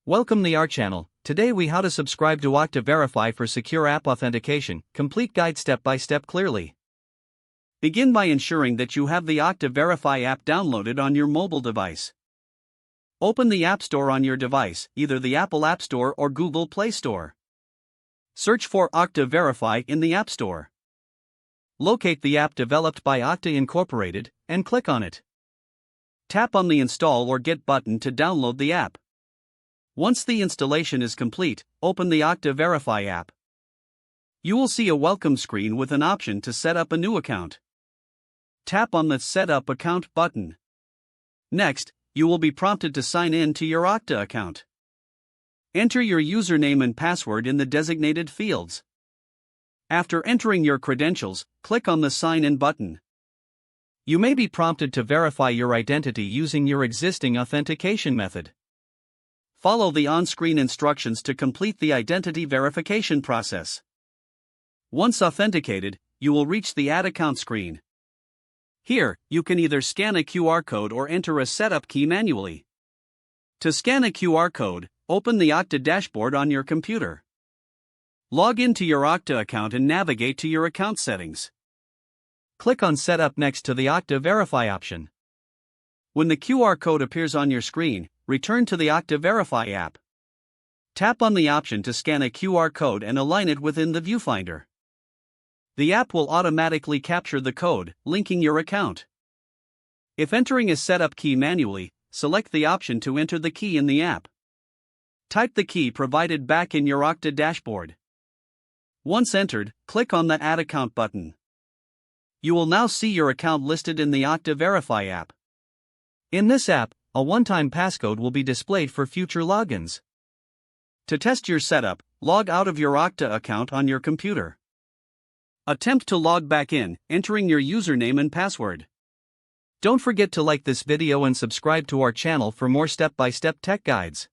Welcome to our channel. Today we how to subscribe to Okta Verify for secure app authentication. Complete guide step by step clearly. Begin by ensuring that you have the Okta Verify app downloaded on your mobile device. Open the App Store on your device, either the Apple App Store or Google Play Store. Search for Okta Verify in the App Store. Locate the app developed by Okta Incorporated, and click on it. Tap on the Install or Get button to download the app. Once the installation is complete, open the Okta Verify app. You will see a welcome screen with an option to set up a new account. Tap on the Set Up Account button. Next, you will be prompted to sign in to your Okta account. Enter your username and password in the designated fields. After entering your credentials, click on the Sign In button. You may be prompted to verify your identity using your existing authentication method. Follow the on-screen instructions to complete the identity verification process. Once authenticated, you will reach the Add Account screen. Here, you can either scan a QR code or enter a setup key manually. To scan a QR code, open the Okta dashboard on your computer. Log into your Okta account and navigate to your account settings. Click on Setup next to the Okta Verify option. When the QR code appears on your screen, return to the Okta Verify app. Tap on the option to scan a QR code and align it within the viewfinder. The app will automatically capture the code, linking your account. If entering a setup key manually, select the option to enter the key in the app. Type the key provided back in your Okta dashboard. Once entered, click on the Add Account button. You will now see your account listed in the Okta Verify app. In this app, a one-time passcode will be displayed for future logins. To test your setup, log out of your Okta account on your computer. Attempt to log back in, entering your username and password. Don't forget to like this video and subscribe to our channel for more step-by-step tech guides.